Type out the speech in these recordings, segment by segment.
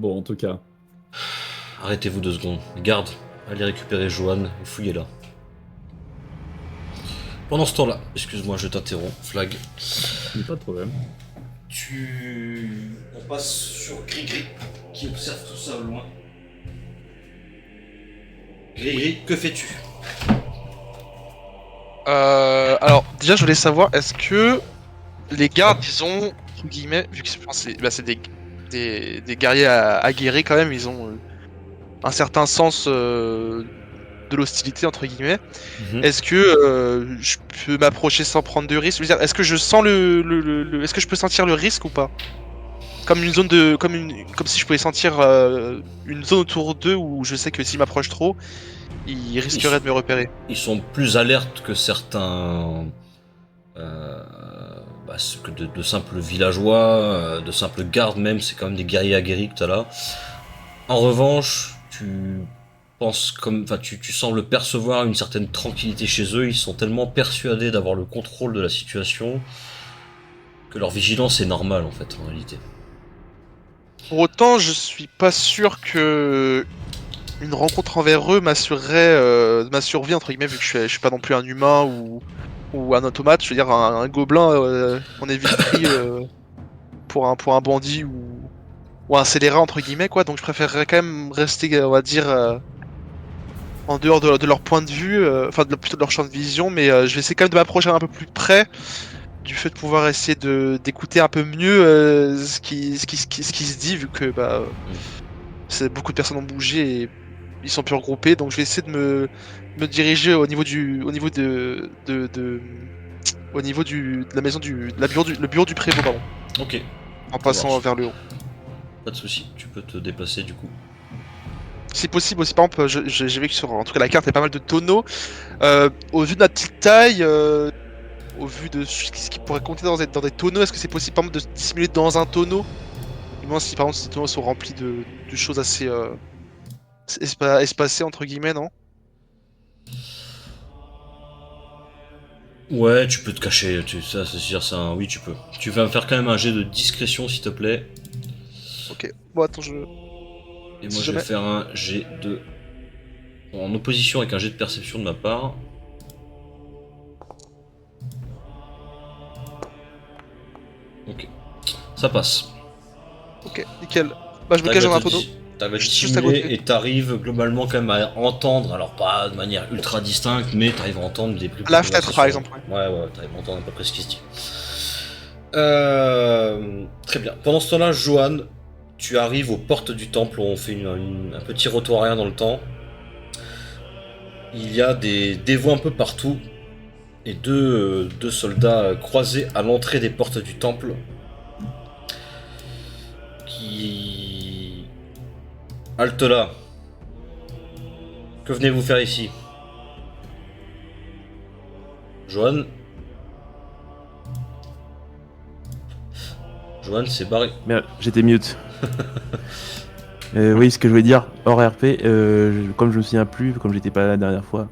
Bon, en tout cas. Arrêtez-vous 2 secondes. Garde, allez récupérer Johan et fouillez-la. Pendant ce temps-là, excuse-moi, je t'interromps, Flag. Mais pas de problème. On passe sur Gris-Gris, qui observe tout ça au loin. Gris-Gris, que fais-tu? Alors, déjà, je voulais savoir, est-ce que les gardes, disons, entre guillemets, vu que c'est des guerriers aguerris quand même, ils ont un certain sens de l'hostilité, entre guillemets. Est-ce que je peux m'approcher sans prendre de risque? Je veux dire, est-ce que je sens est-ce que je peux sentir le risque ou pas? Comme une zone de, comme si je pouvais sentir une zone autour d'eux où je sais que s'ils m'approchent trop, ils risqueraient de me repérer. Ils sont plus alertes que certains. Que de simples villageois, de simples gardes même, c'est quand même des guerriers aguerris que t'as là. En revanche, tu sembles percevoir une certaine tranquillité chez eux. Ils sont tellement persuadés d'avoir le contrôle de la situation que leur vigilance est normale en fait, en réalité. Pour autant, je suis pas sûr que une rencontre envers eux m'assurerait de ma survie, entre guillemets, vu que je suis pas non plus un humain ou un automate. Je veux dire, un gobelin, on est vite pris pour un bandit ou un scélérat, entre guillemets, quoi. Donc je préférerais quand même rester, on va dire, en dehors de leur point de vue, plutôt de leur champ de vision, mais je vais essayer quand même de m'approcher un peu plus près, du fait de pouvoir essayer d'écouter un peu mieux ce qui se dit, vu que beaucoup de personnes ont bougé et ils sont plus regroupés, donc je vais essayer de me diriger au niveau de la maison le bureau du prévôt, pardon, Ok, en ça passant marche. vers le haut. Pas de soucis, tu peux te déplacer du coup. Si possible aussi, par exemple, j'ai vu que sur, en tout cas, la carte, il y a pas mal de tonneaux. Au vu de notre petite taille, au vu de ce qui pourrait compter dans des tonneaux, est-ce que c'est possible, par exemple, de se dissimuler dans un tonneau? Du moins, si par exemple, ces tonneaux sont remplis de choses assez espacées, entre guillemets, non? Ouais, tu peux te cacher, ça c'est sûr, oui tu peux. Tu vas me faire quand même un jet de discrétion s'il te plaît. Ok. Bon, attends, Et moi si je vais jamais. faire un jet de... En opposition avec un jet de perception de ma part. Ok, ça passe. Ok, nickel. Bah, je me T'arrives cache à dans te un tonneau, t'arrives à juste à dissimuler côté. et t'arrives globalement quand même à entendre, alors pas de manière ultra distincte, mais t'arrives à entendre des bribes de La fenêtre, par conversation. exemple, ouais. Ouais, t'arrives à entendre à peu près ce qui se dit. Très bien. Pendant ce temps-là, Johan, tu arrives aux portes du temple, on fait un petit retour arrière dans le temps. Il y a des dévots un peu partout et deux soldats croisés à l'entrée des portes du temple qui... Halte là. Que venez-vous faire ici? Johan? Johan s'est barré. Merde, j'étais mute. Oui, ce que je voulais dire, hors RP, comme je me souviens plus, comme j'étais pas là la dernière fois,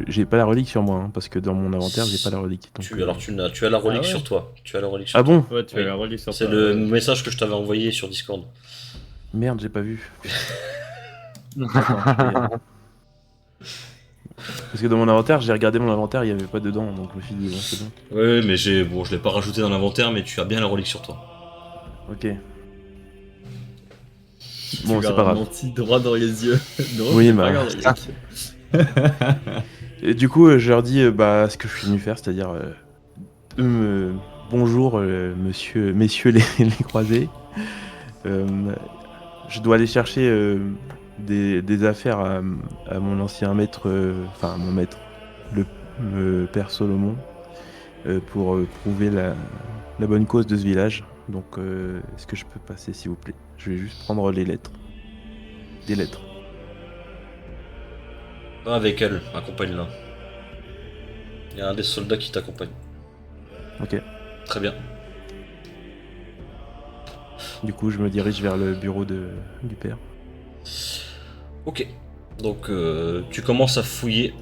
j'ai pas la relique sur moi, hein, parce que dans mon inventaire, j'ai pas la relique. Donc, Tu as la relique Ah ouais. sur toi. Tu as la relique sur Ah toi. bon? Ouais, tu Oui. as la relique sur C'est toi. le message que je t'avais envoyé sur Discord. Merde, j'ai pas vu. Attends, Parce que dans mon inventaire, j'ai regardé mon inventaire, il y avait pas dedans, donc je me suis dit, bon, c'est bon. Oui, mais je l'ai pas rajouté dans l'inventaire, mais tu as bien la relique sur toi. Ok. tu Bon, c'est leur pas as grave. menti droit dans les yeux. Non, Oui, j'ai bah, pas regardé. c'est ça. Et du coup, je leur dis ce que je suis venu faire, c'est-à-dire bonjour, messieurs les croisés. Je dois aller chercher des affaires à mon ancien maître, enfin à mon maître, le père Solomon, pour prouver la bonne cause de ce village. Donc, est-ce que je peux passer, s'il vous plaît? Je vais juste prendre les lettres. Des lettres. Va avec elle, accompagne-la. Il y a un des soldats qui t'accompagne. Ok. Très bien. Du coup, je me dirige vers le bureau du père. Ok. Donc tu commences à fouiller,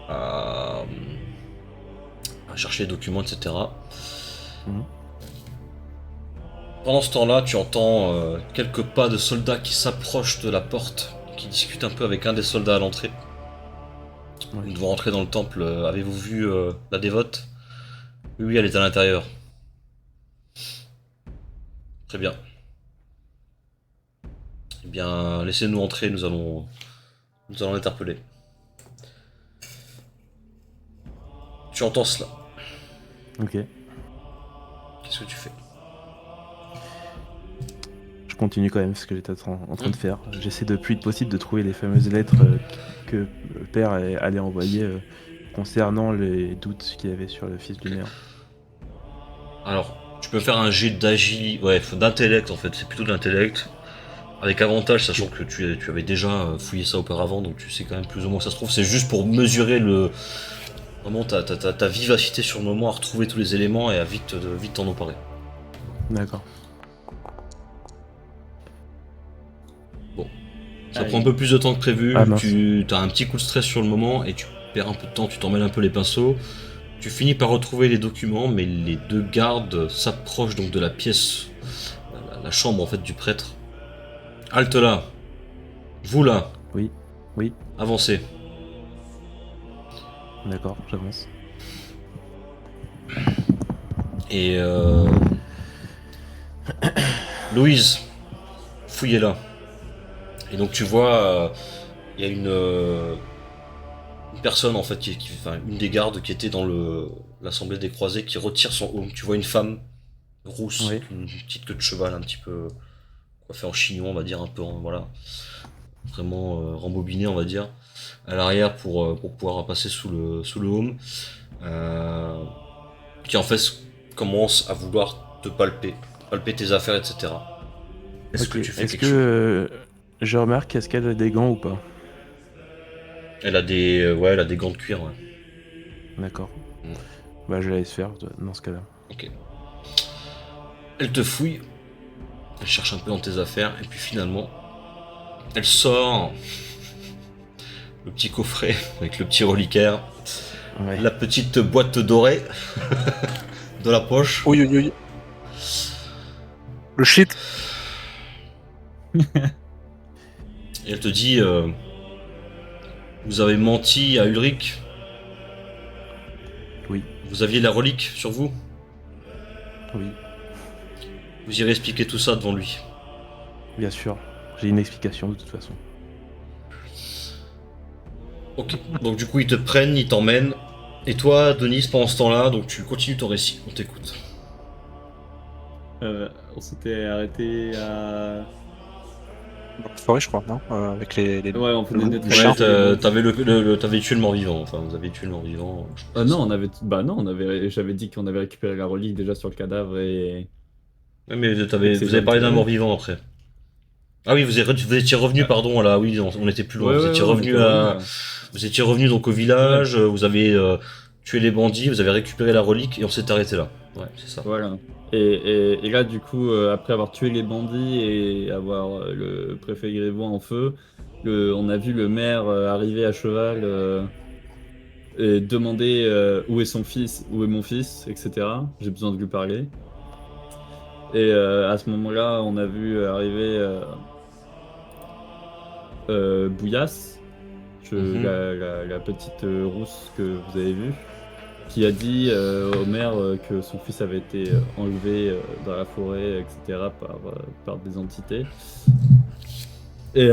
à, à chercher les documents, etc. Mhm. Pendant ce temps-là, tu entends quelques pas de soldats qui s'approchent de la porte, qui discutent un peu avec un des soldats à l'entrée. Ouais. Nous devons rentrer dans le temple. Avez-vous vu la dévote? Oui, oui, elle est à l'intérieur. Très bien. Eh bien, laissez-nous entrer, nous allons l'interpeller. Tu entends cela. Ok. Qu'est-ce que tu fais? Je continue quand même ce que j'étais en train de faire. J'essaie de plus vite possible de trouver les fameuses lettres que le père allait envoyer concernant les doutes qu'il y avait sur le fils du maire. Alors, tu peux faire un jet d'agi... Ouais, d'intellect en fait, c'est plutôt de l'intellect. Avec avantage, sachant que tu avais déjà fouillé ça auparavant, donc tu sais quand même plus ou moins où ça se trouve. C'est juste pour mesurer vraiment ta vivacité sur le moment, à retrouver tous les éléments et à vite t'en emparer. D'accord. Ça prend un peu plus de temps que prévu, Ah, mince. tu as un petit coup de stress sur le moment et tu perds un peu de temps, tu t'emmêles un peu les pinceaux. Tu finis par retrouver les documents, mais les deux gardes s'approchent donc de la pièce, la chambre en fait du prêtre. Halte là. Vous là. Oui. Oui. Avancez. D'accord, j'avance. Et Louise, fouillez là. Et donc tu vois, il y a une personne en fait, enfin, une des gardes qui était dans l'assemblée des croisés qui retire son home. Tu vois une femme rousse, Oui. avec une petite queue de cheval un petit peu coiffée en chignon, on va dire, un peu, voilà, vraiment rembobinée, on va dire, à l'arrière pour pouvoir passer sous le home, qui en fait commence à vouloir te palper tes affaires, etc. Est-ce Ok. que tu fais Est-ce quelque que chose? je remarque est-ce qu'elle a des gants ou pas? Elle a des gants de cuir, ouais. D'accord. Mm. Bah je la laisse faire dans ce cas-là. Ok. Elle te fouille, elle cherche un peu dans tes affaires, et puis finalement, elle sort le petit coffret avec le petit reliquaire, Ouais. la petite boîte dorée de la poche. Oui, oui, oui. Le shit. Et elle te dit vous avez menti à Ulrich. Oui. Vous aviez la relique sur vous. Oui. Vous irez expliquer tout ça devant lui. Bien sûr. J'ai une explication de toute façon. Ok. Donc du coup ils te prennent, ils t'emmènent. Et toi, Denise, pendant ce temps-là, donc tu continues ton récit. On t'écoute. On s'était arrêté à. Dans la forêt, je crois, non avec les Ouais, on venait loups, d'être les Ouais, chats. t'avais tué le mort-vivant. Enfin, vous avez tué le mort-vivant. Ah non, on avait. Bah non, j'avais dit qu'on avait récupéré la relique déjà sur le cadavre et. Ouais, mais Et que vous c'est avez parlé d'un enterré. mort-vivant après. Ah oui, vous étiez revenu, pardon, là, oui, on était plus loin. Ouais, Vous ouais, étiez ouais, on revenu était à, revenu, vous étiez revenu donc au village, vous avez tué les bandits, vous avez récupéré la relique et on s'est arrêté là. Ouais, c'est ça. Voilà. Et là, du coup, après avoir tué les bandits et avoir le préfet Grévois en feu, on a vu le maire arriver à cheval et demander où est son fils, où est mon fils, etc. J'ai besoin de lui parler. Et à ce moment-là, on a vu arriver Bouillasse, Mhm. la petite rousse que vous avez vue, qui a dit au maire que son fils avait été enlevé dans la forêt, etc., par des entités. Et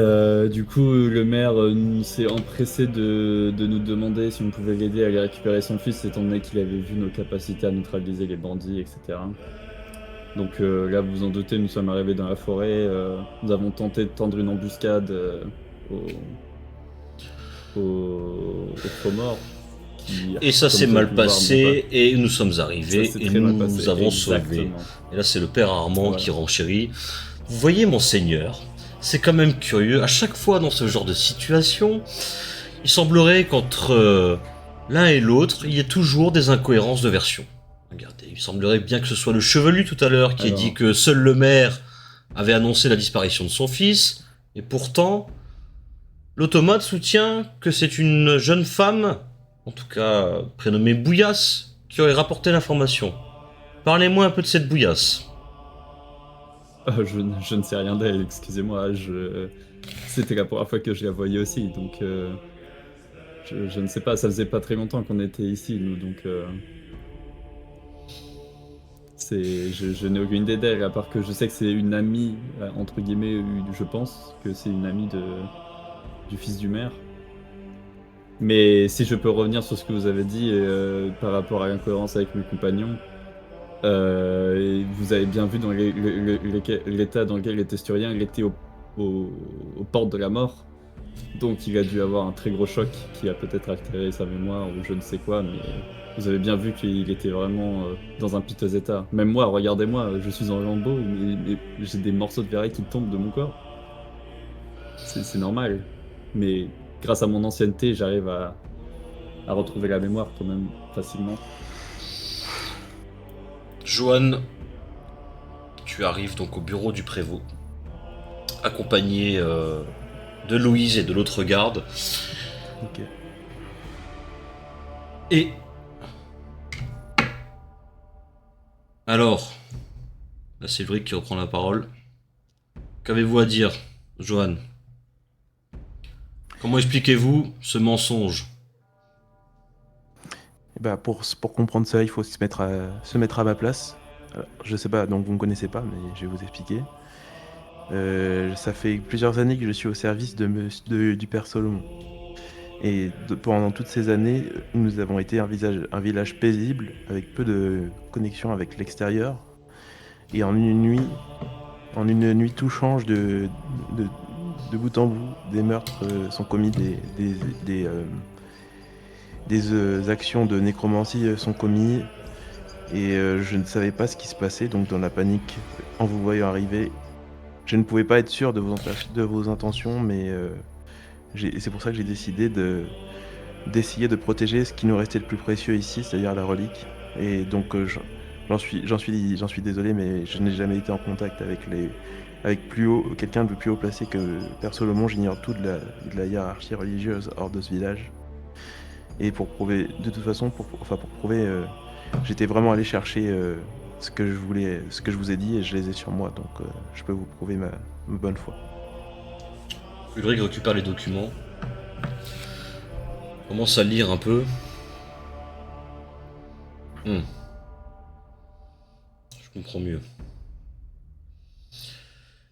du coup, le maire s'est empressé de nous demander si on pouvait l'aider à aller récupérer son fils, étant donné qu'il avait vu nos capacités à neutraliser les bandits, etc. Donc là, vous vous en doutez, nous sommes arrivés dans la forêt, nous avons tenté de tendre une embuscade aux faux morts. Et ça Comme s'est vous avez mal pu le voir, passé et nous sommes Ça arrivés s'est et très mal nous passé. avons sauvé. Exactement. Et là, c'est le père Armand Voilà. qui renchérit. Vous voyez, monseigneur, c'est quand même curieux. À chaque fois dans ce genre de situation, il semblerait qu'entre l'un et l'autre, il y ait toujours des incohérences de version. Regardez, il semblerait bien que ce soit le chevelu tout à l'heure qui ait Alors. dit que seul le maire avait annoncé la disparition de son fils, et pourtant, l'automate soutient que c'est une jeune femme, en tout cas prénommée Bouillasse, qui aurait rapporté l'information. Parlez-moi un peu de cette Bouillasse. Je ne sais rien d'elle, excusez-moi. C'était la première fois que je la voyais aussi, donc je ne sais pas. Ça faisait pas très longtemps qu'on était ici, nous, donc je n'ai aucune idée d'elle, à part que je sais que c'est une amie, entre guillemets, je pense que c'est une amie du fils du maire. Mais si je peux revenir sur ce que vous avez dit par rapport à l'incohérence avec mes compagnons, et vous avez bien vu dans l'état dans lequel était Sturien, il était aux portes de la mort. Donc il a dû avoir un très gros choc qui a peut-être altéré sa mémoire ou je ne sais quoi, mais vous avez bien vu qu'il était vraiment dans un piteux état. Même moi, regardez-moi, je suis en lambeaux, mais j'ai des morceaux de verre qui tombent de mon corps. C'est normal. Mais grâce à mon ancienneté, j'arrive à retrouver la mémoire quand même facilement. Johan, tu arrives donc au bureau du prévôt, accompagné de Louise et de l'autre garde. Ok. Et alors, là c'est Ulrich qui reprend la parole. Qu'avez-vous à dire, Johan? Comment expliquez-vous ce mensonge? Et bah pour comprendre ça, il faut se mettre à ma place. Alors, je sais pas, donc vous me connaissez pas, mais je vais vous expliquer. Ça fait plusieurs années que je suis au service du père Solomon. Et pendant toutes ces années, nous avons été un village paisible, avec peu de connexion avec l'extérieur. Et en une nuit, tout change de, de bout en bout. Des meurtres sont commis, des actions de nécromancie sont commis. Et je ne savais pas ce qui se passait, donc dans la panique, en vous voyant arriver, je ne pouvais pas être sûr de vos intentions, mais c'est pour ça que j'ai décidé d'essayer de protéger ce qui nous restait le plus précieux ici, c'est-à-dire la relique. Et donc j'en suis désolé, mais je n'ai jamais été en contact avec quelqu'un de plus haut placé que Père Solomon. J'ignore tout de la hiérarchie religieuse hors de ce village. Et pour prouver, de toute façon, pour prouver, j'étais vraiment allé chercher ce que je voulais, ce que je vous ai dit, et je les ai sur moi, donc je peux vous prouver ma bonne foi. Ulrich récupère les documents, commence à lire un peu. Je comprends mieux.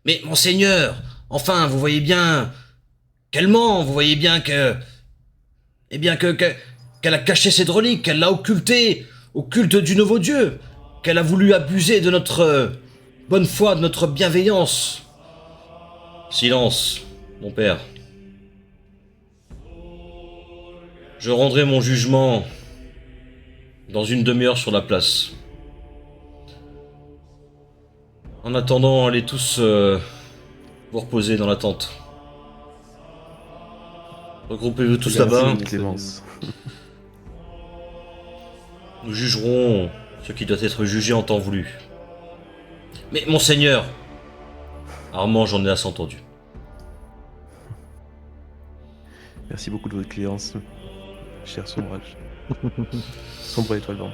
Mais monseigneur, enfin, vous voyez bien qu'elle ment, vous voyez bien que... Eh bien qu'elle a caché cette relique, qu'elle l'a occultée au culte du nouveau Dieu, qu'elle a voulu abuser de notre bonne foi, de notre bienveillance. Silence, mon père. Je rendrai mon jugement dans une demi-heure sur la place. En attendant, allez tous vous reposer dans la tente. Regroupez-vous tous là-bas. Clémence. Nous jugerons ce qui doit être jugé en temps voulu. Mais monseigneur, Armand, j'en ai assez entendu. Merci beaucoup de votre clémence, cher Sombrage. Sombre étoile blanche.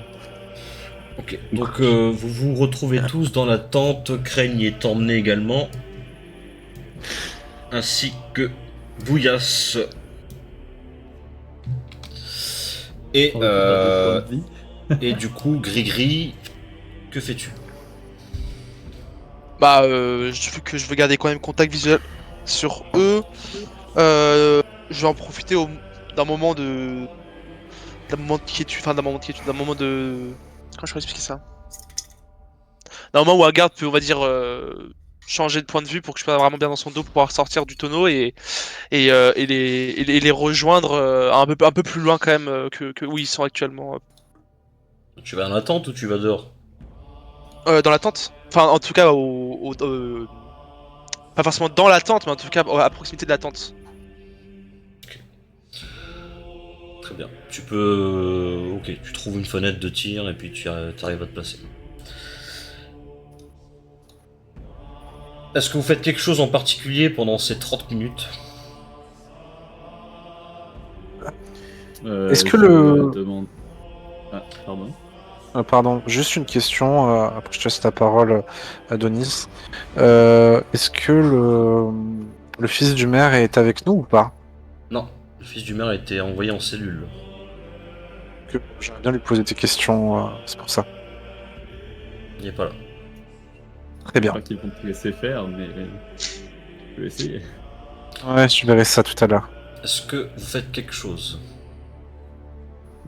Ok, donc vous vous retrouvez tous dans la tente, Craigne est emmené également, ainsi que Bouillasse. Et, On récupère des points de vie. et du coup, Gris-Gris, que fais-tu? Bah, vu que je veux garder quand même contact visuel sur eux, je vais en profiter d'un moment de. D'un moment de quiétude, enfin d'un moment de quiétude, d'un moment de. Comment je peux expliquer ça? D'un moment où un garde peut, on va dire, changer de point de vue pour que je sois vraiment bien dans son dos pour pouvoir sortir du tonneau et les rejoindre un peu plus loin quand même que où ils sont actuellement. Tu vas dans la tente ou tu vas dehors? Dans la tente. Enfin, en tout cas, pas forcément dans la tente, mais en tout cas à proximité de la tente. Très bien. Tu peux... Ok, tu trouves une fenêtre de tir et puis tu arrives à te placer. Est-ce que vous faites quelque chose en particulier pendant ces 30 minutes? Est-ce que je le- demande... Ah, pardon. Pardon, juste une question, après je te laisse la parole, Adonis. Est-ce que le fils du maire est avec nous ou pas? Non, le fils du maire a été envoyé en cellule. J'aimerais bien lui poser des questions, c'est pour ça. Il n'est pas là. Très Je bien. crois qu'ils vont te laisser faire, mais je vais essayer. Ouais, je verrai ça tout à l'heure. Est-ce que vous faites quelque chose?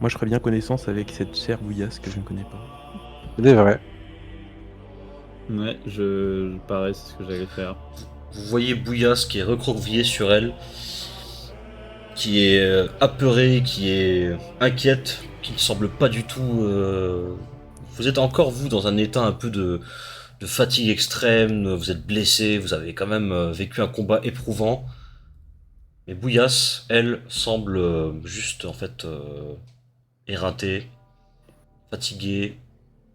Moi, je ferais bien connaissance avec cette chère bouillasse que je ne connais pas. Il est vrai. Ouais, pareil, c'est ce que j'allais faire. Vous voyez Bouillasse qui est recroquevillée sur elle, qui est apeurée, qui est inquiète, qui ne semble pas du tout... Vous êtes encore, vous, dans un état un peu de fatigue extrême, vous êtes blessé, vous avez quand même vécu un combat éprouvant. Mais Bouillasse, elle, semble juste, en fait, éreintée, fatiguée,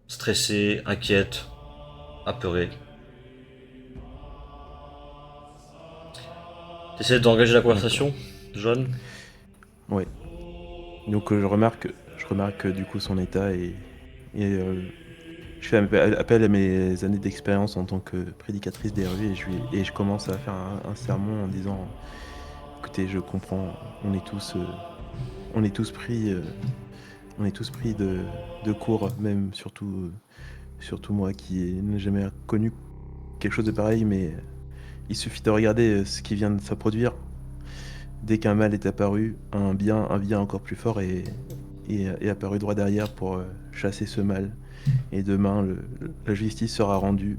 stressée, inquiète, apeurée. T'essaies d'engager la conversation, John? Ouais. Donc je remarque du coup son état et je fais appel à mes années d'expérience en tant que prédicatrice des rues et je commence à faire un sermon en disant écoutez, je comprends, on est tous pris, on est tous pris de court, même surtout moi qui n'ai jamais connu quelque chose de pareil, mais il suffit de regarder ce qui vient de se produire. Dès qu'un mal est apparu, un bien encore plus fort est apparu droit derrière pour chasser ce mal. Et demain, la justice sera rendue.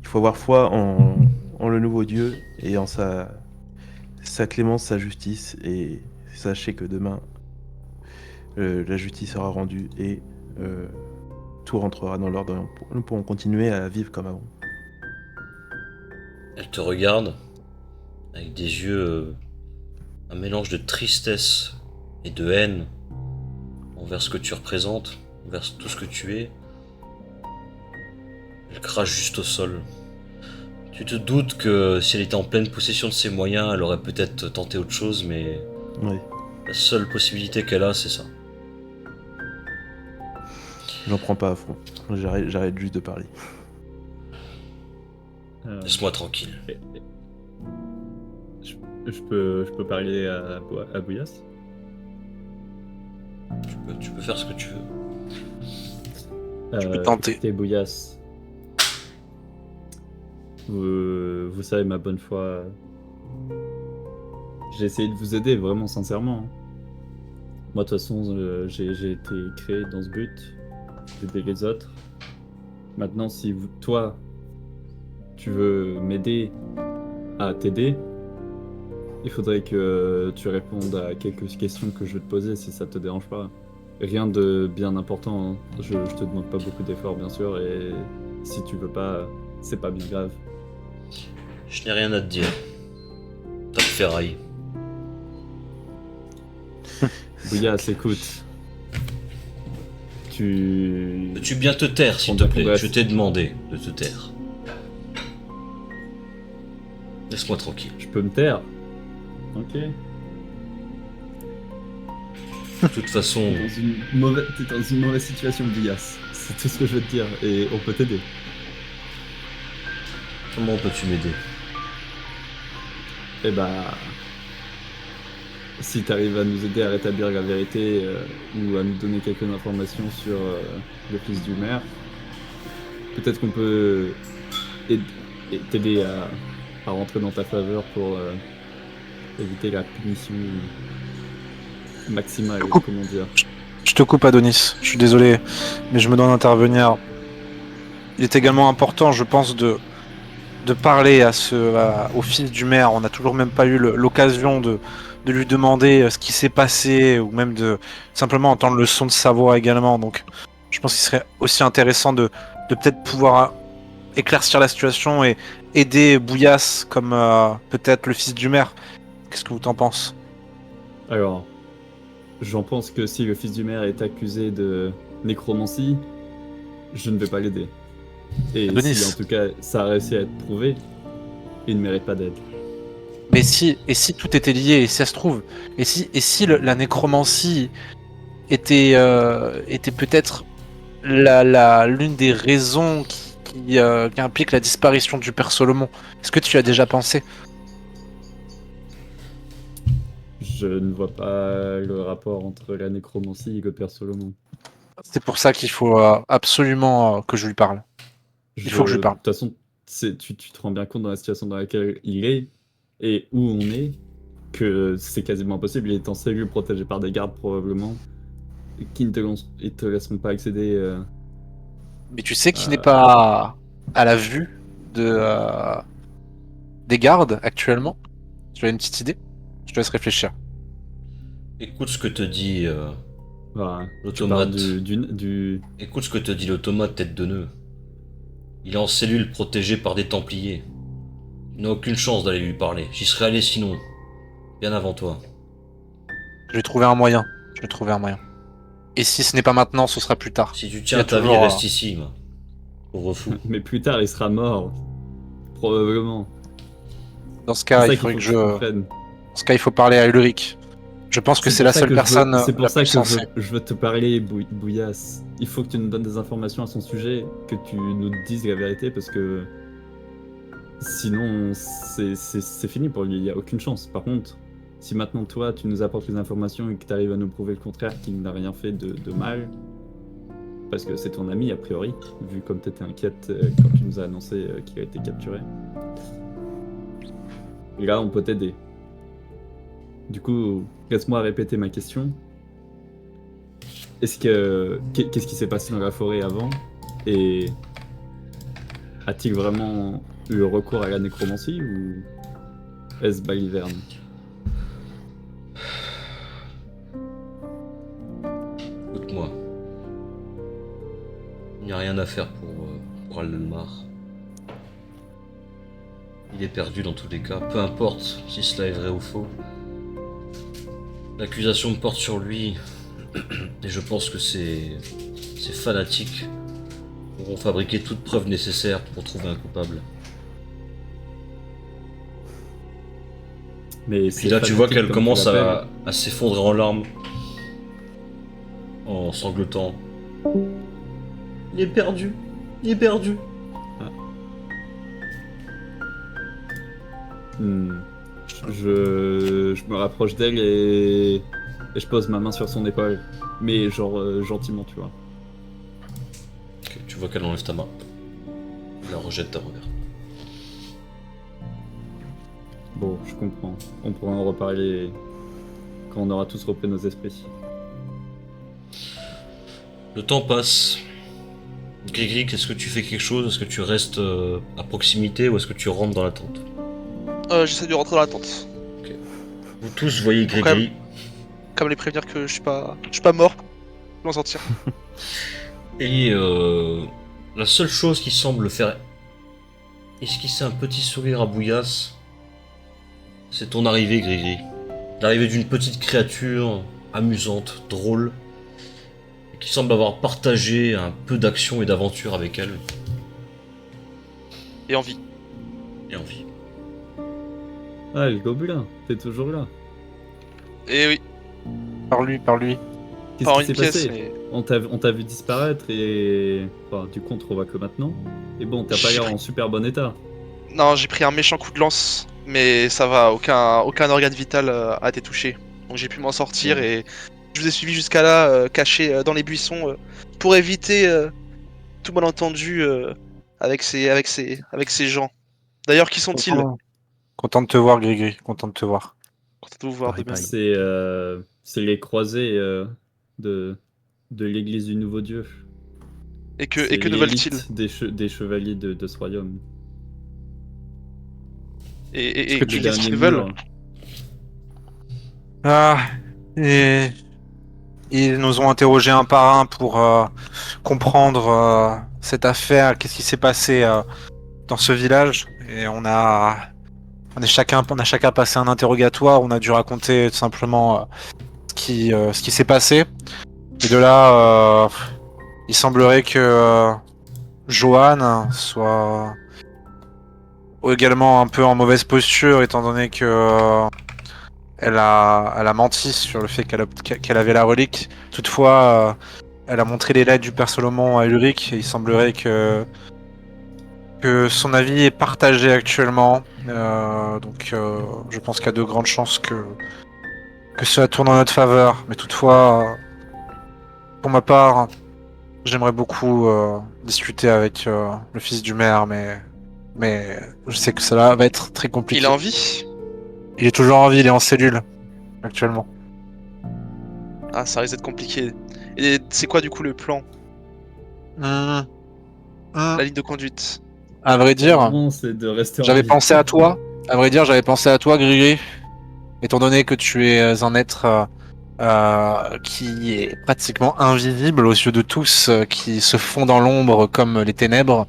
Il faut avoir foi en le nouveau Dieu et en sa clémence, sa justice. Et sachez que demain, la justice sera rendue et tout rentrera dans l'ordre. Nous pourrons continuer à vivre comme avant. Elle te regarde avec des yeux, un mélange de tristesse et de haine envers ce que tu représentes, envers tout ce que tu es. Elle crache juste au sol. Tu te doutes que si elle était en pleine possession de ses moyens, elle aurait peut-être tenté autre chose, mais Ouais. la seule possibilité qu'elle a, c'est ça. J'en prends pas à fond. J'arrête juste de parler. Laisse-moi tranquille. Je peux parler à Bouillasse? Tu peux faire ce que tu veux. Tu peux tenter. Écoutez, Bouillasse. Vous savez ma bonne foi. J'ai essayé de vous aider vraiment sincèrement. Moi de toute façon j'ai été créé dans ce but d'aider les autres. Maintenant si toi tu veux m'aider à t'aider, il faudrait que tu répondes à quelques questions que je vais te poser si ça te dérange pas. Rien de bien important, hein. Je te demande pas beaucoup d'efforts bien sûr et si tu veux pas, c'est pas bien grave. Je n'ai rien à te dire. T'as le ferraille. Bouillasse, écoute. Peux-tu bien te taire, s'il te plaît? Je t'ai demandé de te taire. Laisse-moi tranquille. Je peux me taire. Ok. De toute façon, T'es dans une mauvaise situation, Bouillasse. C'est tout ce que je veux te dire et on peut t'aider. comment peux-tu m'aider? Eh bah, si t'arrives à nous aider à rétablir la vérité ou à nous donner quelques informations sur le fils du maire, peut-être qu'on peut t'aider à rentrer dans ta faveur pour éviter la punition maximale, comment dire. Je te coupe, Adonis. Je suis désolé, mais je me dois d'intervenir. Il est également important, je pense, de parler au fils du maire. On n'a toujours même pas eu l'occasion de lui demander ce qui s'est passé, ou même de simplement entendre le son de sa voix également. Donc, je pense qu'il serait aussi intéressant de peut-être pouvoir éclaircir la situation et aider Bouillasse comme peut-être le fils du maire. Qu'est-ce que vous t'en pensez? Alors, j'en pense que si le fils du maire est accusé de nécromancie, je ne vais pas l'aider. Et Adonis. si en tout cas ça a réussi à être prouvé, il ne mérite pas d'aide. Mais si tout était lié, et si ça se trouve, et si la nécromancie était peut-être l'une des raisons qui implique la disparition du père Solomon. Est-ce que tu y as déjà pensé? Je ne vois pas le rapport entre la nécromancie et le père Solomon. C'est pour ça qu'il faut absolument que je lui parle. Il faut que je lui parle. De toute façon, tu te rends bien compte dans la situation dans laquelle il est et où on est que c'est quasiment impossible. Il est en cellule protégé par des gardes probablement qui ne te laisseront pas accéder. Mais tu sais qu'il n'est pas à la vue des gardes actuellement? Tu as une petite idée? Je te laisse réfléchir. Écoute ce que te dit Voilà. l'automate. Du... Écoute ce que te dit l'automate tête de nœud. Il est en cellule protégée par des templiers. Tu n'as aucune chance d'aller lui parler. J'y serais allé sinon. Bien avant toi. Je vais trouver un moyen. Je vais trouver un moyen. Et si ce n'est pas maintenant, ce sera plus tard. Si tu Il y tiens a à ta vie, toujours, reste ici, moi. Pauvre fou. Mais plus tard, il sera mort. Probablement. Dans ce C'est cas, ça il qu'il faudrait faut que que tu comprennes. Dans ce cas, il faut parler à Ulrich. Je pense que c'est la seule personne C'est pour la ça plus que sensée. je veux te parler, Bouillasse. Il faut que tu nous donnes des informations à son sujet, que tu nous dises la vérité, parce que sinon, c'est fini pour lui, il n'y a aucune chance. Par contre, si maintenant toi, tu nous apportes les informations et que tu arrives à nous prouver le contraire, qu'il n'a rien fait de mal, parce que c'est ton ami a priori, vu comme tu étais inquiète quand tu nous as annoncé qu'il a été capturé. Et là, on peut t'aider. Du coup, laisse-moi répéter ma question. Qu'est-ce qui s'est passé dans la forêt avant? Et a-t-il vraiment eu recours à la nécromancie ou est-ce baliverne? Écoute-moi. Il n'y a rien à faire pour Aldenmar. Il est perdu dans tous les cas, peu importe si cela est vrai ou faux. L'accusation me porte sur lui, et je pense que ces fanatiques pourront fabriquer toute preuve nécessaire pour trouver un coupable. Mais Puis là, tu vois qu'elle commence à s'effondrer en larmes, en sanglotant. Il est perdu, il est perdu. Je me rapproche d'elle et je pose ma main sur son épaule. Mais genre gentiment, tu vois. Ok, tu vois qu'elle enlève ta main. Elle la rejette d'un revers. Bon, je comprends. On pourra en reparler quand on aura tous repris nos esprits. Le temps passe. Grigri, est-ce que tu fais quelque chose? Est-ce que tu restes à proximité ou est-ce que tu rentres dans la tente? J'essaie de rentrer dans la tente. Vous tous voyez Grigri. Comme les prévenir que je suis pas mort. Je vais m'en sortir. Et la seule chose qui semble faire esquisser un petit sourire à Bouillasse, c'est ton arrivée, Grigri. L'arrivée d'une petite créature amusante, drôle, et qui semble avoir partagé un peu d'action et d'aventure avec elle. Et envie. Et envie. Ah, le gobelin, t'es toujours là. Et oui. Par lui. Qu'est-ce Par qui une s'est pièce. passé? Mais... On t'a vu disparaître et... Enfin, du coup, on te revoit que maintenant. Et bon, t'as pas l'air en super bon état. Non, j'ai pris un méchant coup de lance. Mais ça va, aucun organe vital a été touché. Donc j'ai pu m'en sortir et je vous ai suivi jusqu'à là, caché dans les buissons, pour éviter tout malentendu avec ces gens. D'ailleurs, qui sont-ils? Content de te voir, Grigri. Content de te voir. Content de vous voir Pareil, de même. pareil. C'est les croisés de l'église du Nouveau Dieu. Et que C'est nous veulent-ils? l'élite des chevaliers de ce royaume. Et que tu qu'est-ce qu'ils dernier veulent? mur. Ah, et ils nous ont interrogé un par un pour comprendre cette affaire, qu'est-ce qui s'est passé dans ce village. Et on a chacun passé un interrogatoire, on a dû raconter tout simplement ce qui s'est passé. Et de là, il semblerait que Johan soit également un peu en mauvaise posture, étant donné que elle a menti sur le fait qu'elle avait la relique. Toutefois, Elle a montré les lettres du père Solomon à Ulrich et il semblerait que son avis est partagé actuellement. Donc je pense qu'il y a de grandes chances que cela tourne en notre faveur. Mais toutefois, pour ma part, j'aimerais beaucoup discuter avec le fils du maire, mais je sais que cela va être très compliqué. Il est en vie? Il est toujours en vie, il est en cellule actuellement. Ah, ça risque d'être compliqué. Et c'est quoi du coup le plan? La ligne de conduite? À vrai dire, Vraiment, c'est de rester en j'avais vie. pensé à toi. À vrai dire, j'avais pensé à toi, Grigri. Étant donné que tu es un être qui est pratiquement invisible aux yeux de tous, qui se fond dans l'ombre comme les ténèbres.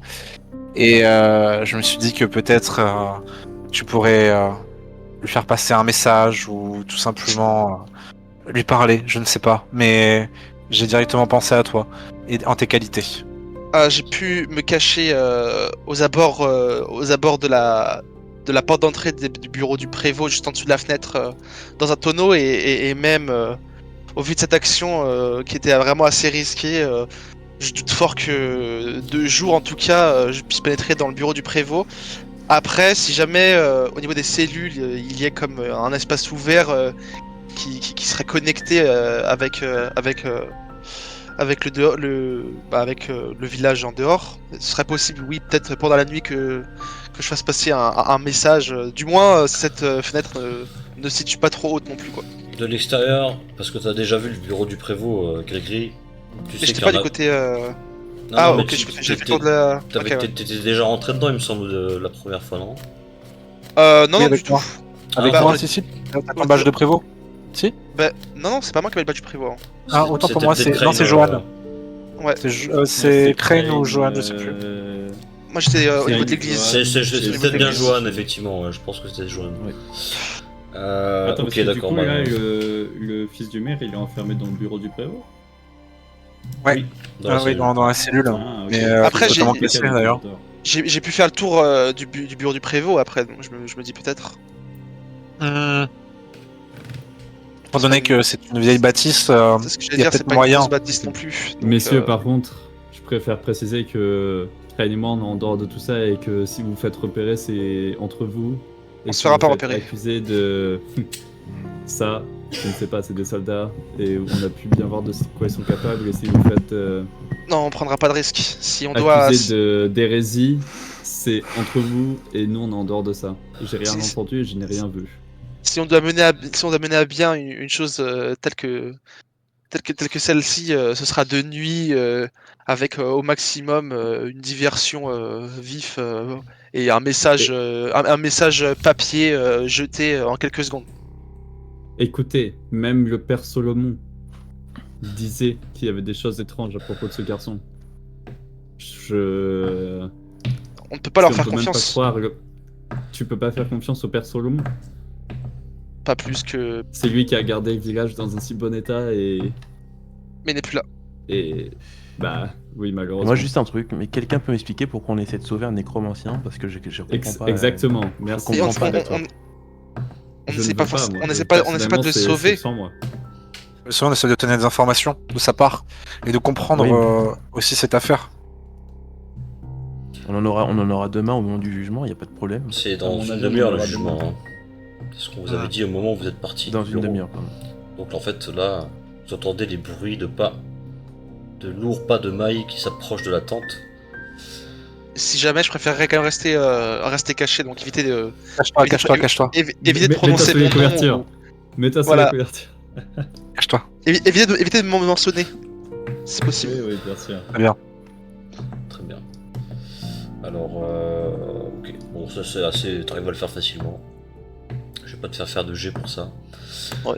Et je me suis dit que peut-être tu pourrais lui faire passer un message ou tout simplement lui parler, je ne sais pas. Mais j'ai directement pensé à toi et en tes qualités. Ah, j'ai pu me cacher aux abords de la porte d'entrée du bureau du prévôt, juste en dessous de la fenêtre, dans un tonneau, et même au vu de cette action qui était vraiment assez risquée, je doute fort que de jour en tout cas, je puisse pénétrer dans le bureau du prévôt. Après, si jamais au niveau des cellules, il y a comme un espace ouvert qui serait connecté avec le village en dehors, ce serait possible, oui, peut-être pendant la nuit que je fasse passer un message. Du moins, cette fenêtre ne se situe pas trop haute non plus, quoi. De l'extérieur, parce que t'as déjà vu le bureau du prévôt, Grégory. Tu Mais sais j'étais qu'il pas y en du a- côté. Non, Ah, non, mais ok, tu- j'ai fait le t'étais- tour de la. Ok, ouais. T'étais déjà rentré dedans, il me semble, la première fois, non? Non, Oui, non, avec du moi. tout. Avec bah, moi, ouais. Cécile. T'as ton badge de prévôt. Si. Bah, non, c'est pas moi qui avais le badge du prévôt, hein. Ah, autant pour C'était moi, peut-être c'est. Non, c'est Crane, Johan. Ouais. C'est Crane ou Johan, je sais plus. Moi j'étais au niveau de Crane, l'église. Johan. C'est Au niveau de peut-être bien l'église. Johan, effectivement, ouais, je pense que c'était Johan. Ouais. Attends, Ok, parce que du d'accord. coup, bah, là, le fils du maire, il est enfermé dans le bureau du prévôt. Ouais. oui, dans la Ah oui, cellule. dans la cellule. Ah, ok. Mais Après, totalement j'ai- cassé d'ailleurs. J'ai pu faire le tour du bureau du prévôt après, donc je me dis peut-être. Étant donné que c'est une vieille bâtisse, C'est ce que il j'allais y a dire, c'est peut-être pas une moyen. grosse bâtisse non plus. Donc, Messieurs, par contre, je préfère préciser que Crane et moi, on est en dehors de tout ça et que si vous vous faites repérer, c'est entre vous. Et On se si fera vous pas faites repérer. accusé de ça, je ne sais pas, c'est des soldats et on a pu bien voir de quoi ils sont capables. Et si vous faites non, on prendra pas de risque. Si on doit. accusé d'hérésie, c'est entre vous et nous, on est en dehors de ça. J'ai rien Si- entendu et je n'ai rien vu. Si on doit mener à bien une chose telle que celle-ci, ce sera de nuit, avec au maximum une diversion vif et un message, un message papier jeté en quelques secondes. Écoutez, même le père Solomon disait qu'il y avait des choses étranges à propos de ce garçon. On ne peut pas leur Parce faire qu'on peut même pas confiance, croire Tu peux pas faire confiance au père Solomon. pas plus que. C'est lui qui a gardé le village dans un si bon état Mais il n'est plus là. et bah oui malheureusement. Moi, juste un truc, mais quelqu'un peut m'expliquer pourquoi on essaie de sauver un nécromancien? Parce que je comprends pas. Exactement. Merci. Et on comprends pas, on Je n'essaie ne pas, veux pas, moi. on essaie pas de Personnellement, le c'est sauver. sans moi. On essaie de tenir des informations de sa part et de comprendre Oui. aussi cette affaire. On en aura demain au moment du jugement, il n'y a pas de problème. C'est À dans mon une avis, demi-heure on le aura jugement. demain. Hein. C'est ce qu'on vous avait dit au moment où vous êtes parti. Dans du une bureau. demi-heure, pardon. Donc en fait, là, vous entendez les bruits de pas. De lourds pas de mailles qui s'approchent de la tente. Si jamais, je préférerais quand même rester caché, donc éviter de Cache-toi. éviter de prononcer Mets-toi sur les mon nom. couvertures. Mets-toi sur Voilà. les couvertures. Cache-toi. Éviter de me mentionner, si possible. Oui, bien sûr. Très bien. Très bien. Alors, ok. Bon, ça c'est assez. T'arrives à le faire facilement. Je vais pas te faire de jet pour ça. Ouais.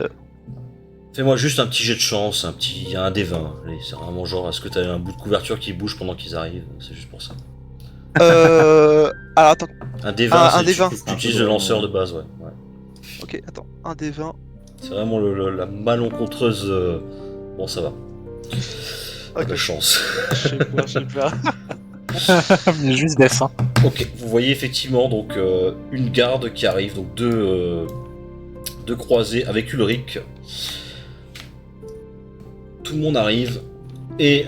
Fais-moi juste un petit jet de chance, un des 20. Allez, c'est vraiment genre, est-ce que t'as un bout de couverture qui bouge pendant qu'ils arrivent? C'est juste pour ça. Alors attends, Un des 20, un des 20. tu utilises le lanceur de base, ouais. Ok, attends, un des 20. C'est vraiment la malencontreuse. Bon, ça va. Ok. La chance. J'ai peur. Juste des hein. Ok, vous voyez effectivement donc une garde qui arrive, donc deux croisés avec Ulrich. Tout le monde arrive Et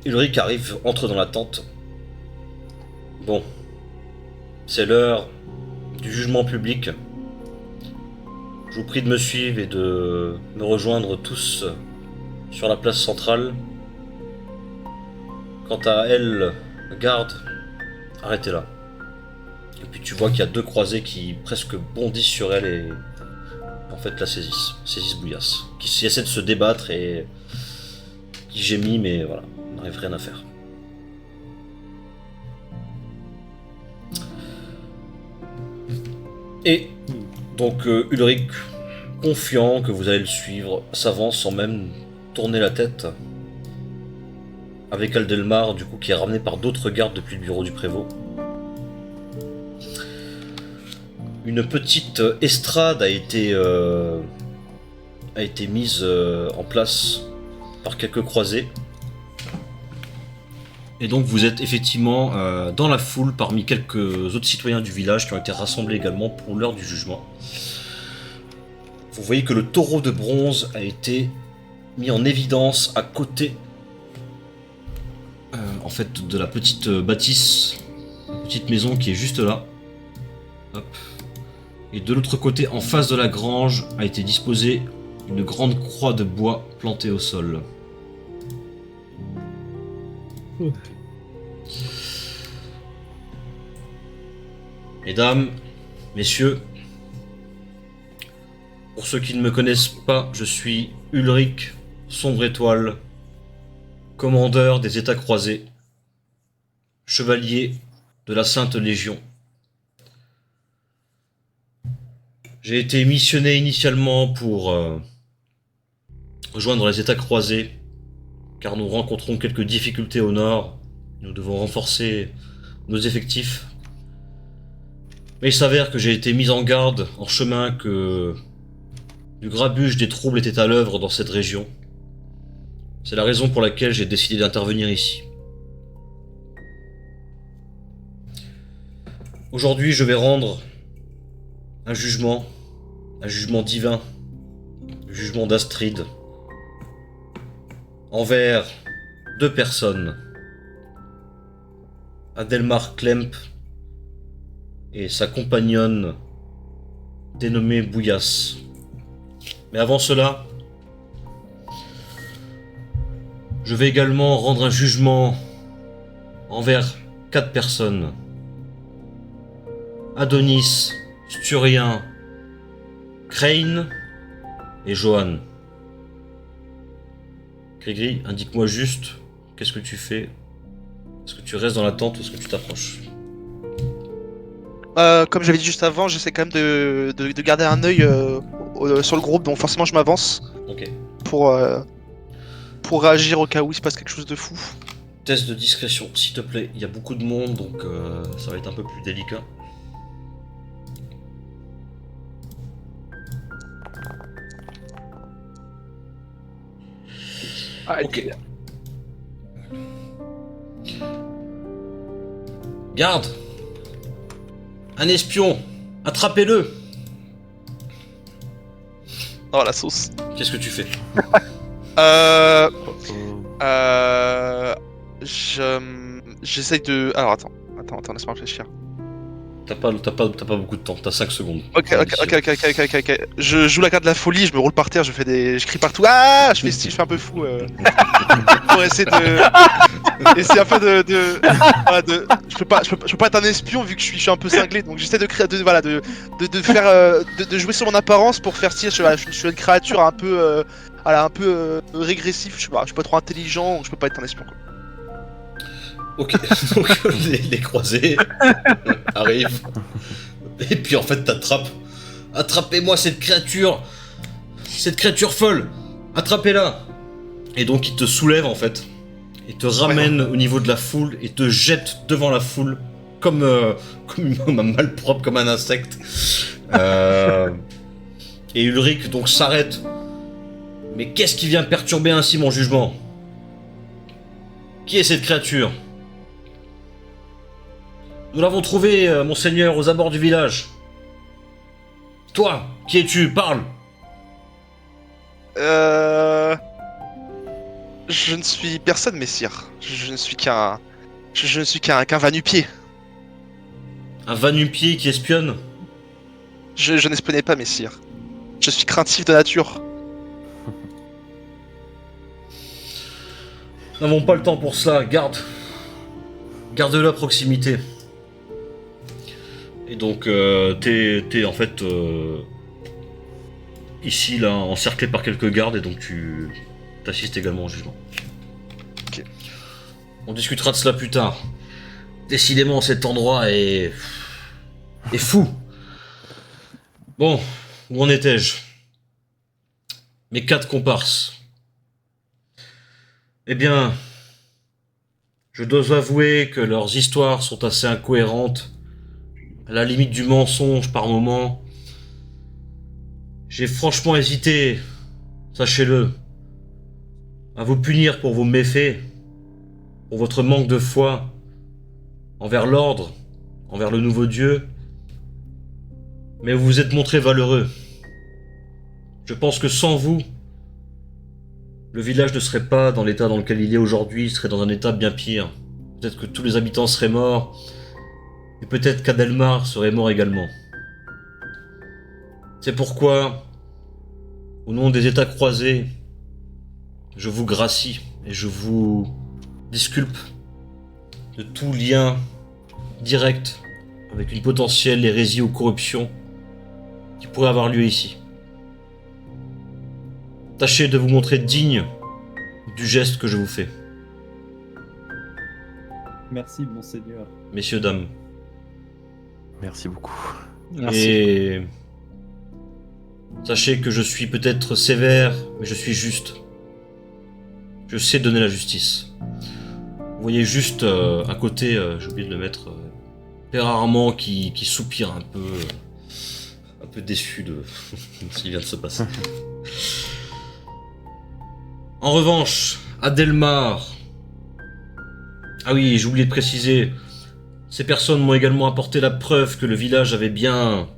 Ulrich arrive, entre dans la tente. Bon, c'est l'heure du jugement public. Je vous prie de me suivre et de me rejoindre tous sur la place centrale. Quant à elle, garde, arrêtez-la. Et puis tu vois qu'il y a 2 croisés qui presque bondissent sur elle et en fait la saisissent Bouillasse. Qui essaie de se débattre et qui gémit mais voilà, on n'arrive rien à faire. Et donc Ulrich, confiant que vous allez le suivre, s'avance sans même tourner la tête. Avec Aldelmar, du coup, qui est ramené par d'autres gardes depuis le bureau du prévôt. Une petite estrade a été mise en place par quelques croisés. Et donc vous êtes effectivement dans la foule parmi quelques autres citoyens du village qui ont été rassemblés également pour l'heure du jugement. Vous voyez que le taureau de bronze a été mis en évidence à côté en fait de la petite bâtisse, la petite maison qui est juste là. Hop. Et de l'autre côté, en face de la grange, a été disposée une grande croix de bois plantée au sol. Mesdames, messieurs, pour ceux qui ne me connaissent pas, je suis Ulrich Sombre Étoile, commandeur des États croisés, chevalier de la Sainte Légion. J'ai été missionné initialement pour rejoindre les États croisés, car nous rencontrons quelques difficultés au nord. Nous devons renforcer nos effectifs. Mais il s'avère que j'ai été mis en garde en chemin que du grabuge des troubles était à l'œuvre dans cette région. C'est la raison pour laquelle j'ai décidé d'intervenir ici. Aujourd'hui, je vais rendre un jugement divin, le jugement d'Astrid, envers 2 personnes, Adelmar Klemp et sa compagnonne dénommée Bouillasse. Mais avant cela, je vais également rendre un jugement envers 4 personnes. Adonis, Sturien, Crane et Johan. Grigri, indique-moi juste, qu'est-ce que tu fais? Est-ce que tu restes dans la tente ou est-ce que tu t'approches? Comme j'avais dit juste avant, j'essaie quand même de garder un œil sur le groupe, donc forcément je m'avance Ok. pour réagir au cas où il se passe quelque chose de fou. Test de discrétion, s'il te plaît. Il y a beaucoup de monde, donc ça va être un peu plus délicat. Ok. Garde! Un espion! Attrapez-le! Oh la sauce. Qu'est-ce que tu fais? J'essaye de... Alors attends, laisse-moi réfléchir. T'as pas beaucoup de temps, t'as 5 secondes. Ok. Je joue la carte de la folie, je me roule par terre, je crie partout. Ah, je fais un peu fou pour essayer de, essayer un peu voilà, je peux pas être un espion vu que je suis un peu cinglé, donc j'essaie de créer, de jouer sur mon apparence pour faire style. Je suis une créature un peu, régressif. Je suis pas trop intelligent, donc je peux pas être un espion, quoi. Ok, donc les croisés arrivent. Et puis en fait t'attrapes. Attrapez-moi cette créature folle. Attrapez-la. Et donc il te soulève en fait. Et te ramène au niveau de la foule et te jette devant la foule comme un malpropre, comme un insecte. Et Ulrich donc s'arrête. Mais qu'est-ce qui vient perturber ainsi mon jugement? Qui est cette créature? Nous l'avons trouvé, monseigneur, aux abords du village. Toi, qui es-tu? Parle. Je ne suis personne, messire. Je ne suis qu'un... Je ne suis qu'un va-nu-pied. Un va-nu-pied qui espionne? Je n'espionnais pas, messire. Je suis craintif de nature. Nous n'avons pas le temps pour cela, garde-le à proximité. Et donc, t'es en fait ici, là, encerclé par quelques gardes, et donc tu t'assistes également au jugement. Ok. On discutera de cela plus tard. Décidément, cet endroit est fou. Bon, où en étais-je? Mes 4 comparses. Eh bien, je dois avouer que leurs histoires sont assez incohérentes, à la limite du mensonge par moment. J'ai franchement hésité, sachez-le, à vous punir pour vos méfaits, pour votre manque de foi envers l'ordre, envers le nouveau Dieu. Mais vous vous êtes montré valeureux. Je pense que sans vous, le village ne serait pas dans l'état dans lequel il est aujourd'hui, il serait dans un état bien pire. Peut-être que tous les habitants seraient morts, et peut-être qu'Adelmar serait mort également. C'est pourquoi, au nom des États croisés, je vous gracie et je vous disculpe de tout lien direct avec une potentielle hérésie ou corruption qui pourrait avoir lieu ici. Tâchez de vous montrer digne du geste que je vous fais. Merci, monseigneur. Messieurs, dames. Merci beaucoup. Merci. Et sachez que je suis peut-être sévère, mais je suis juste. Je sais donner la justice. Vous voyez juste à côté, j'ai oublié de le mettre, Père Armand qui soupire un peu déçu de ce qui vient de se passer. En revanche, Adelmar. Ah oui, j'ai oublié de préciser. Ces personnes m'ont également apporté la preuve que le village avait bien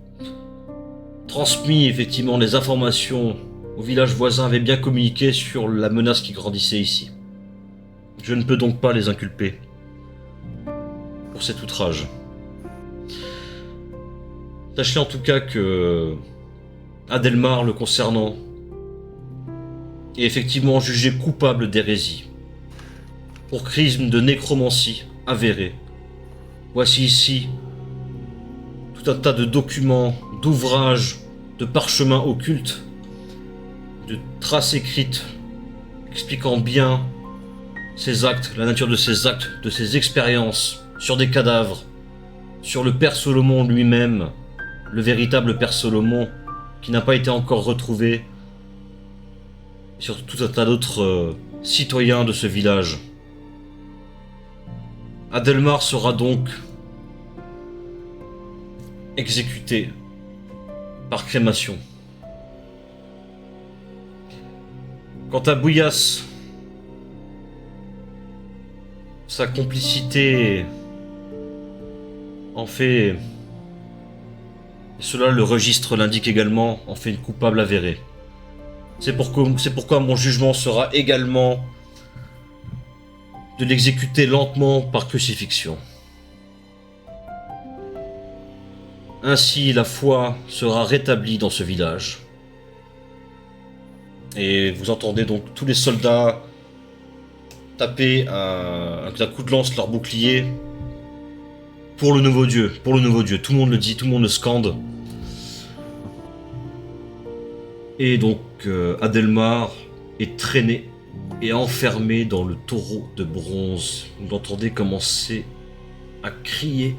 transmis effectivement les informations au village voisin, avait bien communiqué sur la menace qui grandissait ici. Je ne peux donc pas les inculper pour cet outrage. Sachez en tout cas que Adelmar, le concernant, est effectivement jugé coupable d'hérésie pour crime de nécromancie avéré. Voici ici tout un tas de documents, d'ouvrages, de parchemins occultes, de traces écrites expliquant bien ces actes, la nature de ces actes, de ces expériences sur des cadavres, sur le père Solomon lui-même, le véritable père Solomon qui n'a pas été encore retrouvé, et sur tout un tas d'autres citoyens de ce village. Adelmar sera donc exécuté par crémation. Quant à Bouillasse, sa complicité en fait, et cela le registre l'indique également, en fait une coupable avérée. C'est pourquoi mon jugement sera également de l'exécuter lentement par crucifixion. Ainsi, la foi sera rétablie dans ce village. Et vous entendez donc tous les soldats taper un coup de lance leur bouclier pour le nouveau dieu, pour le nouveau dieu. Tout le monde le dit, tout le monde le scande. Et donc Adelmar est traîné et enfermé dans le taureau de bronze. Vous l'entendez commencer à crier,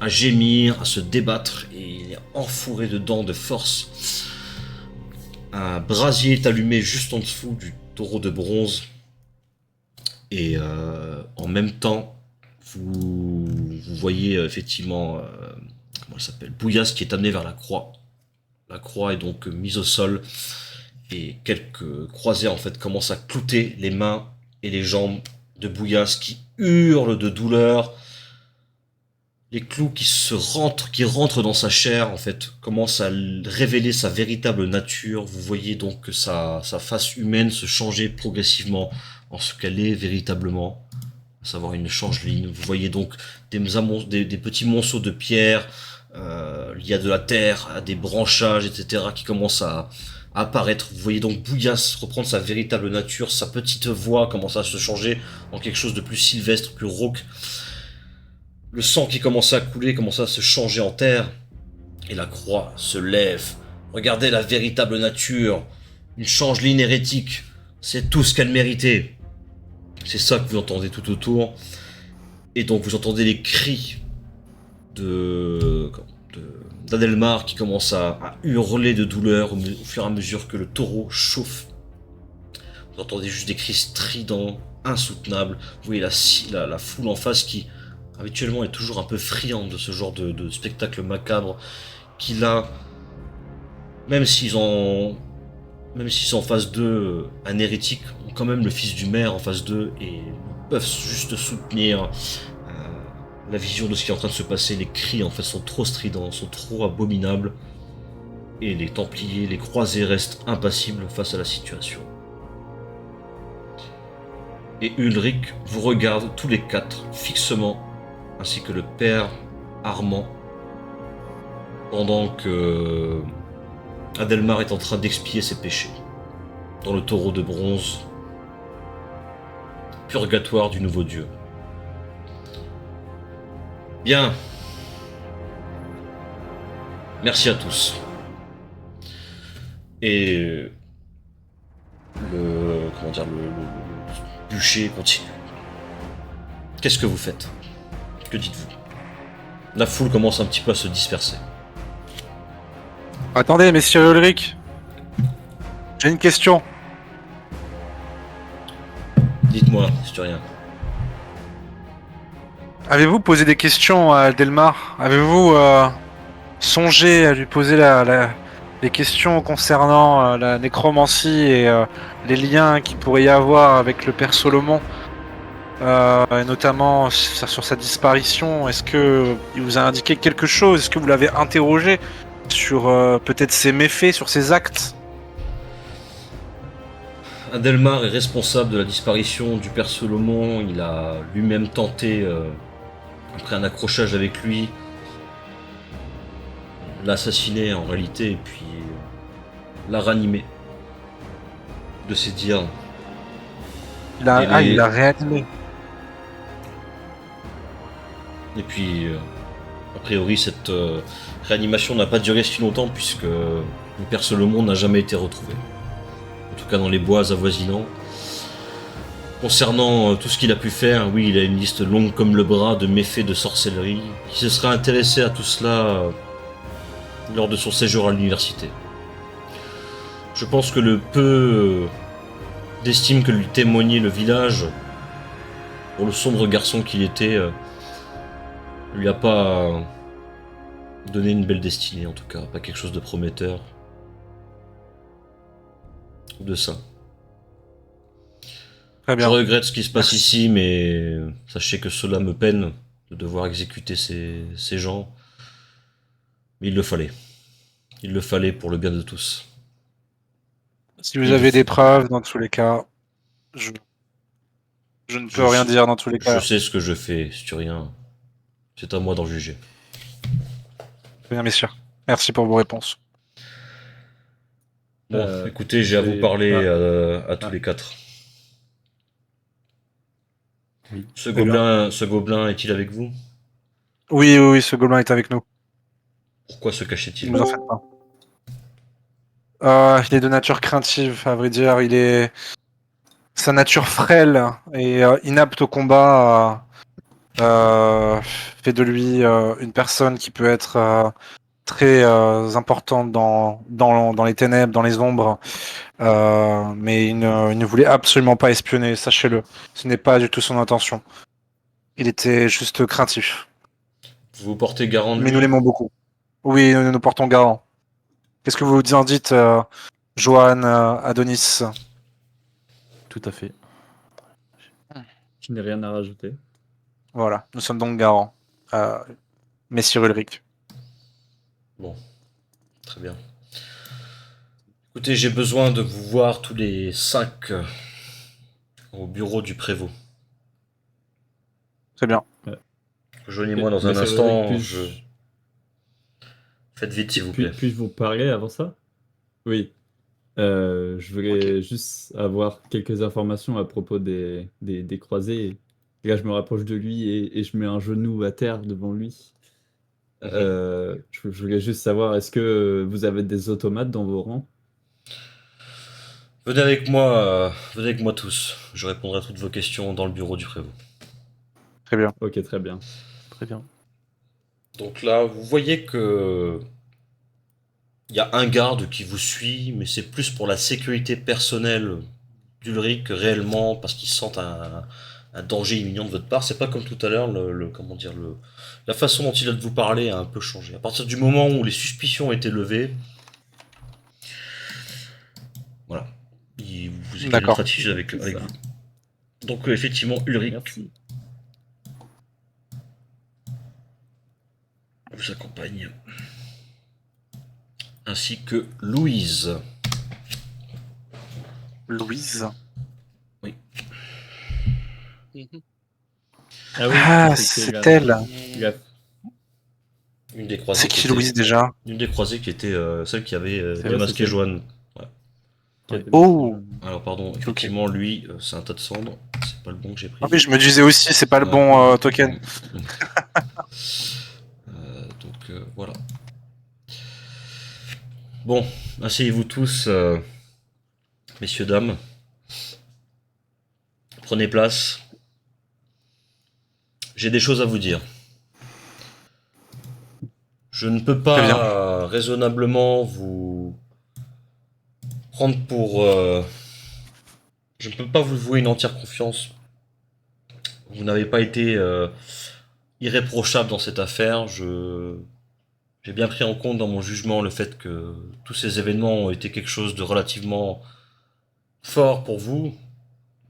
à gémir, à se débattre, et il est enfourré dedans de force. Un brasier est allumé juste en dessous du taureau de bronze. Et en même temps, vous voyez effectivement, comment elle s'appelle, Bouillasse qui est amené vers la croix. La croix est donc mise au sol, et quelques croisés en fait commencent à clouter les mains et les jambes de Bouillasse qui hurle de douleur. les clous qui rentrent dans sa chair, en fait, commencent à révéler sa véritable nature. Vous voyez donc que sa face humaine se changer progressivement en ce qu'elle est véritablement, à savoir une changeline. Vous voyez donc des petits monceaux de pierre, il y a de la terre, à des branchages, etc., qui commencent à apparaître. Vous voyez donc Bouillasse reprendre sa véritable nature, sa petite voix commence à se changer en quelque chose de plus sylvestre, plus rauque. Le sang qui commençait à couler commençait à se changer en terre, et la croix se lève. Regardez la véritable nature, une changeline hérétique, c'est tout ce qu'elle méritait. C'est ça que vous entendez tout autour, et donc vous entendez les cris d'Adelmar qui commence à hurler de douleur au fur et à mesure que le taureau chauffe. Vous entendez juste des cris stridents, insoutenables. Vous voyez la foule en face qui habituellement est toujours un peu friande de ce genre de spectacle macabre, qui là, même s'ils sont en face d'eux un hérétique, ont quand même le fils du maire en face d'eux et peuvent juste soutenir la vision de ce qui est en train de se passer. Les cris en fait sont trop stridents, sont trop abominables, et les Templiers, les croisés restent impassibles face à la situation. Et Ulrich vous regarde tous les quatre fixement, ainsi que le père Armand, pendant que Adelmar est en train d'expier ses péchés dans le taureau de bronze, purgatoire du nouveau dieu. Bien. Merci à tous. Et le bûcher continue. Qu'est-ce que vous faites? Que dites-vous? La foule commence un petit peu à se disperser. Attendez, messieurs Ulrich. J'ai une question. Dites-moi, si rien. Avez-vous posé des questions à Delmar? Avez-vous songé à lui poser les questions concernant la nécromancie et les liens qu'il pourrait y avoir avec le père Solomon, et notamment sur sa disparition? Est-ce que il vous a indiqué quelque chose? Est-ce que vous l'avez interrogé sur peut-être ses méfaits, sur ses actes? Adelmar est responsable de la disparition du père Solomon. Il a lui-même tenté, après un accrochage avec lui, l'assassiner en réalité, et puis l'a ranimé. De ses dires. Il l'a réanimé. Et puis, a priori, cette réanimation n'a pas duré si longtemps, puisque le père Solomon n'a jamais été retrouvé. En tout cas dans les bois avoisinants. Concernant tout ce qu'il a pu faire, oui, il a une liste longue comme le bras de méfaits de sorcellerie. Il se sera intéressé à tout cela lors de son séjour à l'université. Je pense que le peu d'estime que lui témoignait le village, pour le sombre garçon qu'il était, lui a pas donné une belle destinée, en tout cas, pas quelque chose de prometteur. De ça. Très bien. Je regrette ce qui se passe Merci. ici, mais sachez que cela me peine de devoir exécuter ces gens. Mais il le fallait. Il le fallait pour le bien de tous. Si vous avez des preuves, dans tous les cas, je ne peux rien dire dans tous les cas. Je sais ce que je fais, Sturien. C'est à moi d'en juger. Très bien, messieurs. Merci pour vos réponses. Bon, écoutez, j'ai à vous parler à tous les quatre. Oui. Ce gobelin est-il avec vous? Oui, ce gobelin est avec nous. Pourquoi se cachait-il? Ne vous en faites pas. Il est de nature craintive, à vrai dire. Sa nature frêle et inapte au combat fait de lui une personne qui peut être très importante dans les ténèbres, dans les ombres. Mais il ne voulait absolument pas espionner, sachez-le. Ce n'est pas du tout son intention. Il était juste craintif. Vous vous portez garant de Mais lui? nous l'aimons beaucoup. Oui, nous portons garant. Qu'est-ce que vous en dites, Johan, Adonis? Tout à fait. Je n'ai rien à rajouter. Voilà, nous sommes donc garants. Messire Ulrich. Bon, très bien. Écoutez, j'ai besoin de vous voir tous les 5 au bureau du prévôt. Très bien. Rejoignez-moi dans un Monsieur instant. Ulrich, Faites vite, s'il vous plaît. puis-je vous parler avant ça? Oui. Je voulais juste avoir quelques informations à propos des croisés. Et là, je me rapproche de lui et je mets un genou à terre devant lui. Je voulais juste savoir, est-ce que vous avez des automates dans vos rangs? Venez avec moi tous. Je répondrai à toutes vos questions dans le bureau du prévôt. Très bien. Ok, très bien. Très bien. Donc là, vous voyez que il y a un garde qui vous suit, mais c'est plus pour la sécurité personnelle d'Ulrich que réellement parce qu'il sent un danger imminent de votre part. C'est pas comme tout à l'heure, comment dire, la façon dont il a de vous parler a un peu changé. À partir du moment où les suspicions ont été levées, voilà, il vous est D'accord. notre attitude avec C'est ça. vous. Donc effectivement, Ulrich Merci. vous accompagne. Ainsi que Louise. Louise. Ah oui, Ah, c'était c'est elle. la- Une des croisées. C'est qui Louise déjà? Une des croisées qui était celle qui avait C'est démasqué c'est- Joanne. qui était- Oh. Alors pardon, effectivement lui, c'est un tas de cendres. C'est pas le bon que j'ai pris. Ah oui, je me disais aussi, c'est pas le Ouais. bon token. Donc voilà. Bon, asseyez-vous tous, messieurs, dames. Prenez place. J'ai des choses à vous dire. Je ne peux Très pas raisonnablement vous prendre pour... je ne peux pas vous vouer une entière confiance. Vous n'avez pas été irréprochable dans cette affaire. J'ai bien pris en compte dans mon jugement le fait que tous ces événements ont été quelque chose de relativement fort pour vous.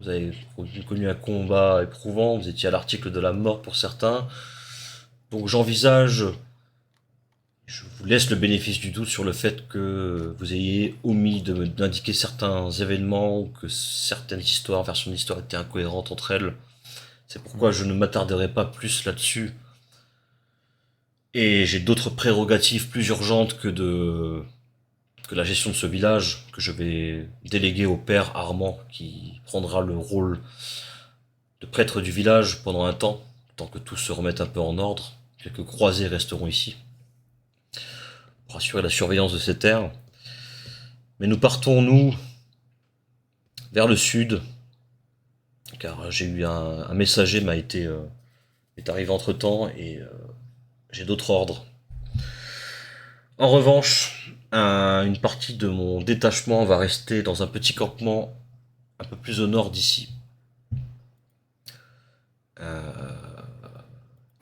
Vous avez connu un combat éprouvant, vous étiez à l'article de la mort pour certains. Donc j'envisage, je vous laisse le bénéfice du doute sur le fait que vous ayez omis d'indiquer certains événements ou que certaines histoires, versions de l'histoire étaient incohérentes entre elles. C'est pourquoi je ne m'attarderai pas plus là-dessus. Et j'ai d'autres prérogatives plus urgentes que la gestion de ce village, que je vais déléguer au père Armand, qui prendra le rôle de prêtre du village pendant un temps, tant que tout se remette un peu en ordre. Quelques croisés resteront ici, pour assurer la surveillance de ces terres. Mais nous partons, nous, vers le sud, car j'ai eu un messager est arrivé entre-temps, et j'ai d'autres ordres. En revanche, une partie de mon détachement va rester dans un petit campement un peu plus au nord d'ici.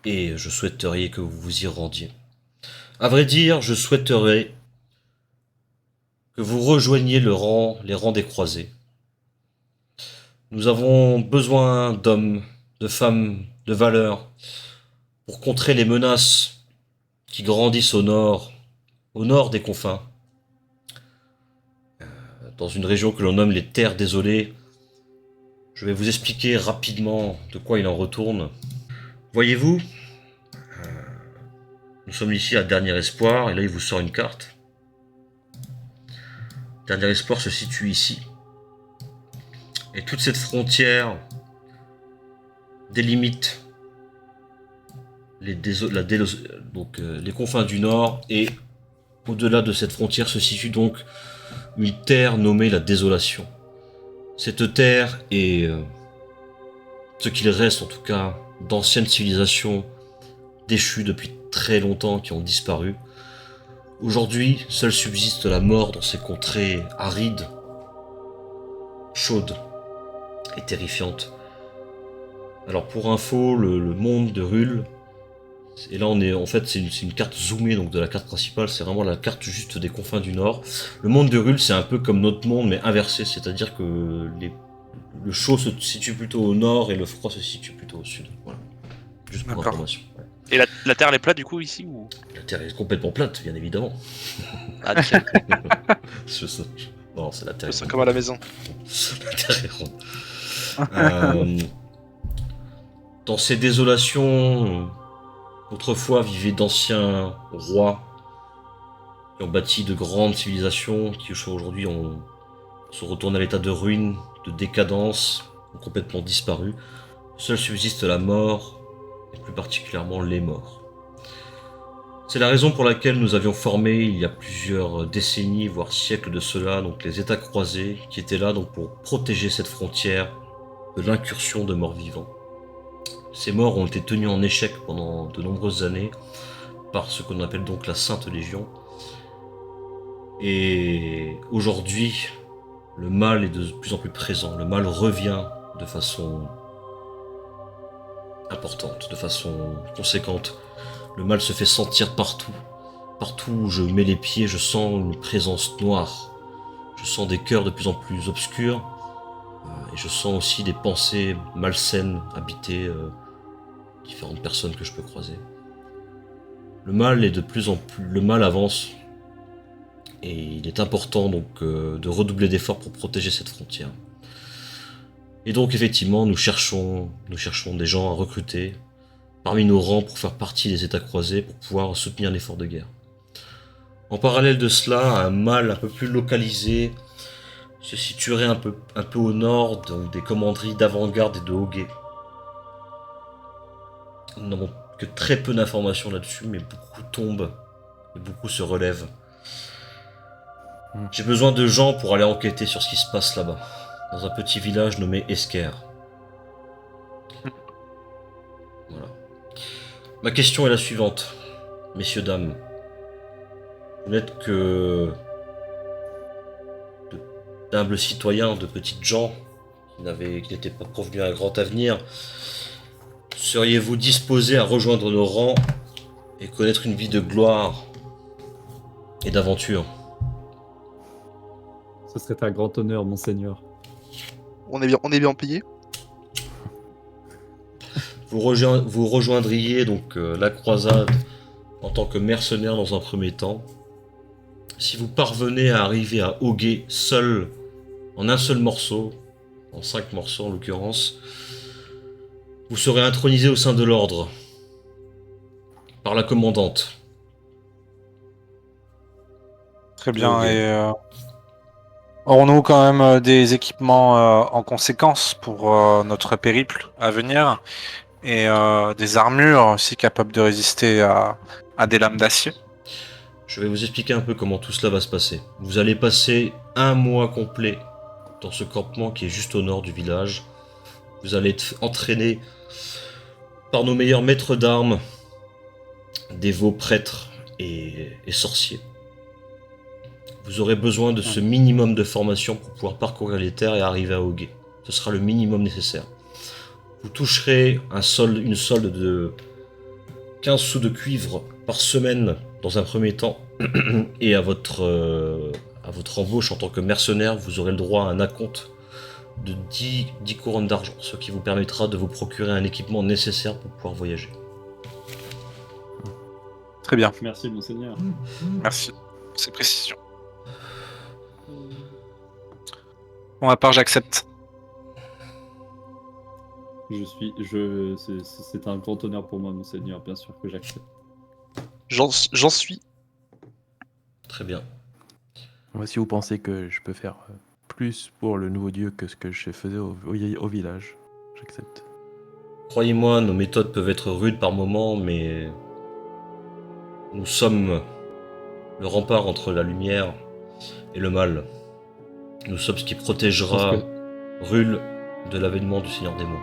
Et je souhaiterais que vous vous y rendiez. À vrai dire, je souhaiterais que vous rejoigniez les rangs des croisés. Nous avons besoin d'hommes, de femmes, de valeur, pour contrer les menaces qui grandissent au nord des confins, dans une région que l'on nomme les Terres Désolées. Je vais vous expliquer rapidement de quoi il en retourne. Voyez-vous, nous sommes ici à Dernier Espoir, et là il vous sort une carte. Dernier Espoir se situe ici. Et toute cette frontière délimite les confins du nord, et au-delà de cette frontière se situe donc une terre nommée la Désolation. Cette terre est ce qu'il reste en tout cas d'anciennes civilisations déchues depuis très longtemps qui ont disparu. Aujourd'hui, seul subsiste la mort dans ces contrées arides, chaudes et terrifiantes. Alors pour info, le monde de Rul, et là c'est une carte zoomée donc de la carte principale, c'est vraiment la carte juste des confins du nord. Le monde de Rul, c'est un peu comme notre monde mais inversé, c'est-à-dire que le chaud se situe plutôt au nord et le froid se situe plutôt au sud. Voilà. Juste pour D'accord. information. Ouais. Et la terre elle est plate du coup ici ou... La Terre est complètement plate, bien évidemment. Ah, nickel. Non, c'est la Terre. C'est comme à la maison. La Terre est ronde. Dans ces désolations, autrefois vivaient d'anciens rois qui ont bâti de grandes civilisations qui aujourd'hui se retournent à l'état de ruine, de décadence, ont complètement disparu. Seul subsiste la mort, et plus particulièrement les morts. C'est la raison pour laquelle nous avions formé il y a plusieurs décennies, voire siècles de cela, donc les États croisés, qui étaient là donc pour protéger cette frontière de l'incursion de morts vivants. Ces morts ont été tenus en échec pendant de nombreuses années par ce qu'on appelle donc la Sainte Légion. Et aujourd'hui, le mal est de plus en plus présent. Le mal revient de façon importante, de façon conséquente. Le mal se fait sentir partout. Partout où je mets les pieds, je sens une présence noire. Je sens des cœurs de plus en plus obscurs. Et je sens aussi des pensées malsaines habiter différentes personnes que je peux croiser. Le mal est de plus en plus... Le mal avance. Et il est important donc de redoubler d'efforts pour protéger cette frontière. Et donc effectivement, nous cherchons des gens à recruter parmi nos rangs pour faire partie des États croisés, pour pouvoir soutenir l'effort de guerre. En parallèle de cela, un mal un peu plus localisé se situerait un peu au nord des commanderies d'avant-garde et de Hoguet. Nous n'avons que très peu d'informations là-dessus, mais beaucoup tombent et beaucoup se relèvent. J'ai besoin de gens pour aller enquêter sur ce qui se passe là-bas, dans un petit village nommé Esker. Voilà. Ma question est la suivante, messieurs, dames. Vous n'êtes que d'humbles citoyens, de petites gens qui n'étaient pas provenus à un grand avenir. Seriez-vous disposés à rejoindre nos rangs et connaître une vie de gloire et d'aventure? Ce serait un grand honneur, monseigneur. On est bien payé. Vous rejoindriez donc la croisade en tant que mercenaire dans un premier temps. Si vous parvenez à arriver à Hoguet seul, en un seul morceau, en 5 morceaux en l'occurrence, vous serez intronisé au sein de l'ordre par la commandante. Très bien, Ok. et aurons-nous quand même des équipements en conséquence pour notre périple à venir et des armures aussi capables de résister à des lames d'acier? Je vais vous expliquer un peu comment tout cela va se passer. Vous allez passer un mois complet dans ce campement qui est juste au nord du village. Vous allez être entraîné par nos meilleurs maîtres d'armes, dévots prêtres et sorciers. Vous aurez besoin de ce minimum de formation pour pouvoir parcourir les terres et arriver à Hoguet. Ce sera le minimum nécessaire. Vous toucherez une solde de 15 sous de cuivre par semaine dans un premier temps, et à votre embauche en tant que mercenaire, vous aurez le droit à un acompte de 10 couronnes d'argent, ce qui vous permettra de vous procurer un équipement nécessaire pour pouvoir voyager. Très bien, Merci, monseigneur. merci pour ces précisions. Pour ma part, j'accepte. C'est un grand honneur pour moi, monseigneur, bien sûr que j'accepte. J'en suis. Très bien. Moi, si vous pensez que je peux faire plus pour le nouveau dieu que ce que je faisais au village, j'accepte. Croyez-moi, nos méthodes peuvent être rudes par moments, mais nous sommes le rempart entre la lumière et le mal. Nous sommes ce qui protégera Parce Rul de l'avènement du Seigneur Démon.